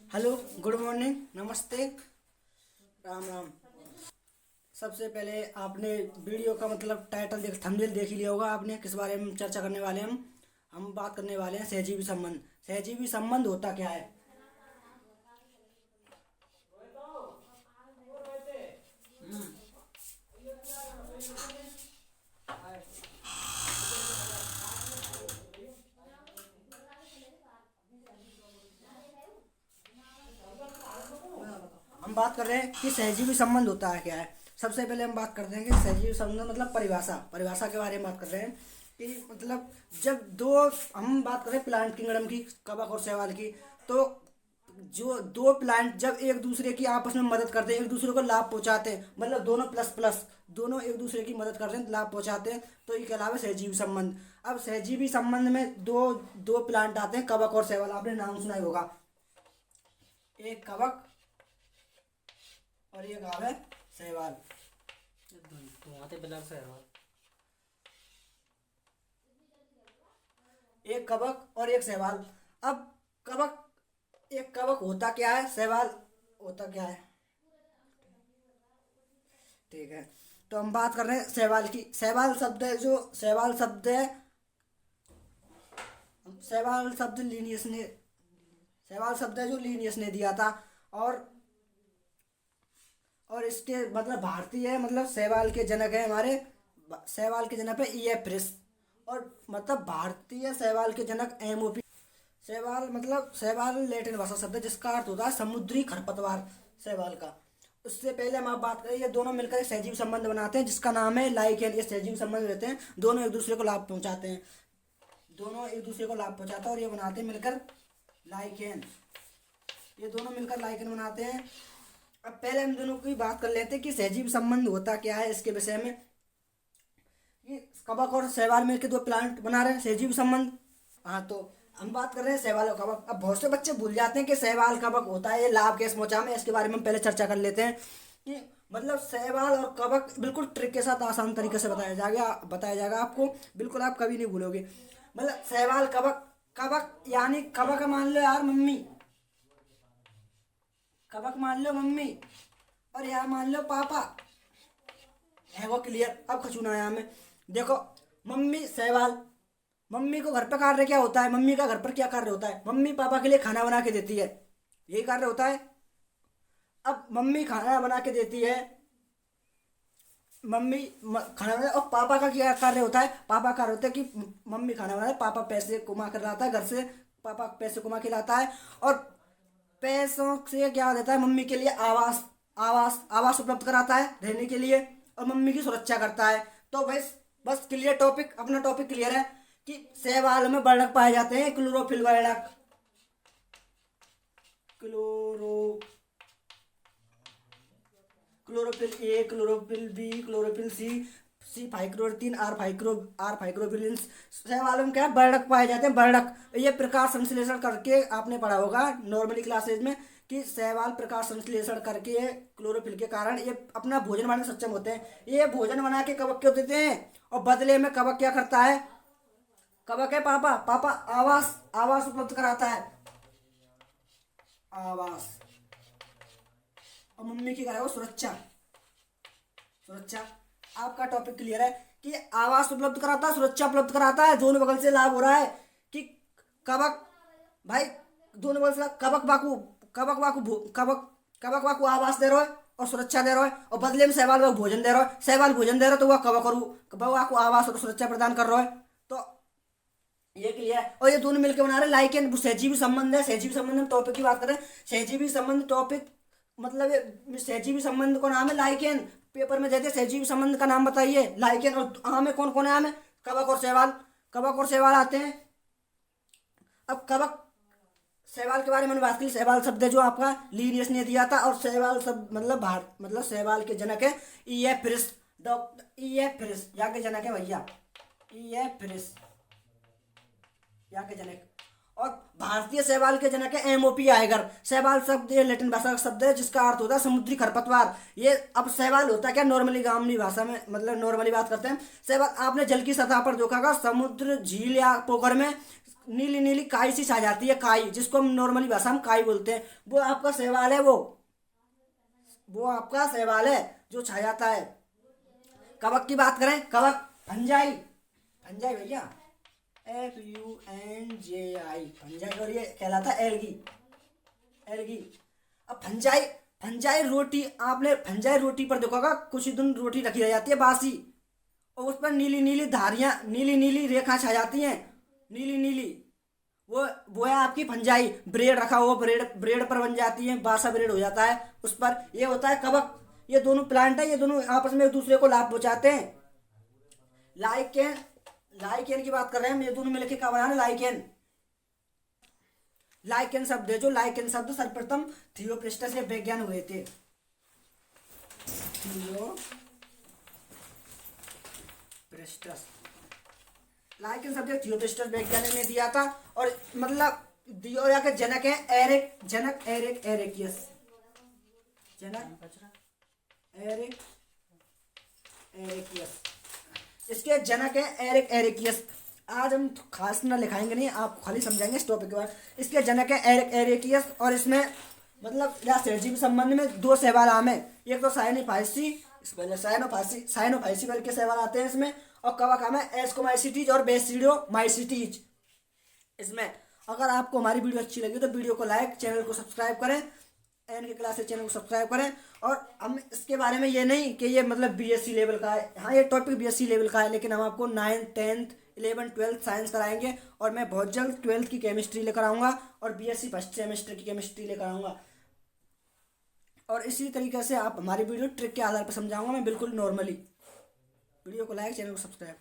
Hello, good morning, नमस्ते, राम राम। सबसे पहले आपने वीडियो का मतलब टाइटल देख थंबनेल देख ही लिया होगा आपने। किस बारे में चर्चा करने वाले हैं हम बात करने वाले हैं सहजीवी संबंध। सहजीवी संबंध होता क्या है? हम बात कर रहे हैं कि सहजीवी संबंध होता है क्या है। सबसे पहले हम बात करते हैं कि सहजीवी संबंध मतलब परिभाषा परिभाषा के बारे में बात कर रहे हैं कि मतलब जब दो हम बात कर रहे हैं प्लांट किंगडम की, कवक और शैवाल की। तो जो दो प्लांट जब एक दूसरे की आपस में मदद करते हैं, एक दूसरे को लाभ पहुंचाते हैं, मतलब दोनों प्लस प्लस दोनों एक दूसरे की मदद करते हैं, लाभ पहुंचाते हैं, तो ये कहलावे सहजीवी संबंध। अब सहजीवी संबंध में दो दो प्लांट आते हैं, कवक और शैवाल। आपने नाम सुना ही होगा, एक कवक और एक आवे शैवाल। एक कवक और एक शैवाल। अब कवक एक कवक होता क्या है, शैवाल होता क्या है? ठीक है, तो हम बात कर रहे हैं शैवाल की। शैवाल शब्द है जो शैवाल शब्द है, शैवाल शब्द लीनियस ने शैवाल शब्द है जो लीनियस ने दिया था। और इसके मतलब भारतीय है, मतलब शैवाल के जनक है हमारे। शैवाल के जनक है फ्रिस। और मतलब भारतीय शैवाल के जनक एमओपी। शैवाल मतलब शैवाल लैटिन भाषा शब्द है जिसका अर्थ होता है समुद्री खरपतवार। शैवाल का उससे पहले हम आप बात करें, ये दोनों मिलकर एक सहजीव संबंध बनाते हैं जिसका नाम है लाइकेन। ये सहजीव संबंध रहते हैं, दोनों एक दूसरे को लाभ पहुंचाते हैं, दोनों एक दूसरे को लाभ पहुंचाते हैं और ये बनाते हैं मिलकर लाइकेन। ये दोनों मिलकर लाइकेन बनाते हैं। अब पहले हम दोनों की बात कर लेते हैं कि सहजीव संबंध होता क्या है इसके विषय में। ये कवक और शैवाल मिलकर दो प्लांट बना रहे हैं सहजीव संबंध। हाँ, तो हम बात कर रहे हैं शैवाल और कवक। अब बहुत से बच्चे भूल जाते हैं कि शैवाल कवक होता है, ये लाभ कैसे पहुंचा में, इसके बारे में हम पहले चर्चा कर लेते हैं कि मतलब शैवाल और कवक बिल्कुल ट्रिक के साथ आसान तरीके से बताया जाएगा आपको, बिल्कुल आप कभी नहीं भूलोगे। मतलब शैवाल कवक, कवक यानी कवक मान लो यार मम्मी, कवक मान लो मम्मी, और यार मान लो पापा। है वो क्लियर? अब खचूना है हमें। देखो, मम्मी शैवाल, मम्मी को घर पर कार्य क्या होता है, मम्मी का घर पर क्या कार्य होता है? मम्मी पापा के लिए खाना बना के देती है, यही कार्य होता है। अब मम्मी खाना बना के देती है, खाना बना, और पापा का क्या कार्य होता है? पापा का कार्य होता है कि मम्मी खाना बनाए, पापा पैसे कमा कर लाता है घर से, पापा पैसे कमा के लाता है। और पैसों से क्या देता है? मम्मी के लिए आवास, आवास उपलब्ध कराता है रहने के लिए, और मम्मी की सुरक्षा करता है। तो बस बस क्लियर टॉपिक, अपना टॉपिक क्लियर है कि शैवाल में वर्णक पाए जाते हैं क्लोरोफिल वर्णक, chloro chlorophyll a, chlorophyll b, chlorophyll c, c फाइक्रोटीन, आर फाइक्रोबिलिन। शैवाल में क्या है? वर्णक पाए जाते हैं, वर्णक। ये प्रकाश संश्लेषण करके आपने पढ़ा होगा नॉर्मली क्लासेज में कि शैवाल प्रकाश संश्लेषण करके क्लोरोफिल के कारण ये अपना भोजन बनाने में सक्षम होते हैं। ये भोजन बना के कवक क्यों देते हैं? और बदले में कवक क्या करता है? कवक है पापा, पापा आवास, आवास उपलब्ध कराता है, आवास। और मम्मी की क्या है? वो सुरक्षा, सुरक्षा। आपका टॉपिक क्लियर है कि आवास उपलब्ध कराता है, सुरक्षा उपलब्ध कराता है, दोनों बगल से लाभ हो रहा है कि कवक भाई, दोनों बगल से कवक बाकू आवास दे रहा है और सुरक्षा दे रहा है, और बदले में शैवाल बाकू भोजन दे रहा है। शैवाल भोजन दे रहा है तो वह कवक और बाकू आवास और सुरक्षा प्रदान कर रहा है। तो ये क्लियर है। और ये दोनों मिलकर बना रहे लाइकेन। सहजीवी संबंध है, सहजीवी संबंध में टॉपिक की बात करें, सहजीवी संबंध टॉपिक मतलब सहजीवी संबंध को नाम है लाइकेन। पेपर में देते सहजीवी संबंध का नाम बताइए, लाइकेन। और आम है कौन कौन है? आम है कवक और शैवाल, कवक और शैवाल आते हैं। अब कवक शैवाल के बारे में बात की। शैवाल शब्द है जो आपका लीनियस ने दिया था, और शैवाल शब्द मतलब भारत मतलब शैवाल के जनक है फ्रिस, डॉक्टर फ्रिस, यहाँ के जनक है भैया, फ्रिस यहाँ के जनक। और भारतीय शैवाल के जनक है एमओपी आयगर। शैवाल शब्द ये लैटिन भाषा का शब्द है जिसका अर्थ होता है समुद्री खरपतवार। ये अब शैवाल होता है क्या? नॉर्मली गांवली भाषा में मतलब नॉर्मली बात करते हैं। शैवाल आपने जल की सतह पर देखा होगा, समुद्र, झील या पोखर में नीली नीली काई सी छा जाती है, काई, जिसको हम नॉर्मली भाषा में काई बोलते हैं, वो आपका शैवाल है। वो आपका शैवाल है जो छा जाता है। कवक की बात करें, कवक, फंजाई, फंजाई भैया, FUNJI, फंजाई, और ये कहलाता है एल्गी, एल्गी। अब फंजाई, फंजाई रोटी, आपने फंजाई रोटी पर देखा होगा, कुछ ही दिन रोटी रखी रह जाती है बासी, और उस पर नीली नीली धारियां, नीली नीली रेखा छा जाती हैं, नीली नीली, वो है आपकी फंजाई। ब्रेड रखा हुआ, ब्रेड ब्रेड पर बन जाती है, बासा ब्रेड हो जाता है उस पर, ये होता है कवक। ये दोनों प्लांट है, ये दोनों आपस में एक दूसरे को लाभ पहुंचाते हैं। लाइकेन, लाइकेन की बात कर रहे हैं हम, ये दोनों मिलकर क्या बना रहे हैं, लाइकेन। लाइकेन शब्द है, जो लाइकेन शब्द सर्वप्रथम थियोप्रिस्टस के विज्ञान हुए थे। थियोप्रिस्टस, लाइकेन शब्द थियोप्रिस्टस वैज्ञानिक ने दिया था, और मतलब दियोया के जनक है एरिक, जनक एरिक एरिकियस, जनक एरिक एरिकियस, इसके जनक है एरिक एरिकियस। आज हम खास ना लिखाएंगे नहीं, आप खाली समझाएंगे इस टॉपिक के बारे में। इसके जनक है एरिक एरिकियस, और इसमें मतलब राष्ट्रजीव के संबंध में दो शैवाल आम है, एक तो साइनोफाइसी, साइनोफाइसी बल के शैवाल आते हैं इसमें, और कवक आम है एस्कोमाइसिटीज और बेसिडोमाइसिटीज। इसमें अगर आपको हमारी वीडियो अच्छी लगी तो वीडियो को लाइक, चैनल को सब्सक्राइब करें, एन के क्लासेस चैनल को सब्सक्राइब करें। और हम इसके बारे में ये नहीं कि ये मतलब BSc लेवल का है, हाँ ये टॉपिक BSc लेवल का है, लेकिन हम आपको 9th 10th 11th 12th science कराएंगे, और मैं बहुत जल्द 12th की केमिस्ट्री लेकर आऊँगा, और BSc फर्स्ट सेमेस्टर की केमिस्ट्री लेकर आऊँगा। और इसी तरीके से आप हमारी वीडियो ट्रिक के आधार पर समझाऊंगा मैं, बिल्कुल नॉर्मली। वीडियो को लाइक, चैनल को सब्सक्राइब।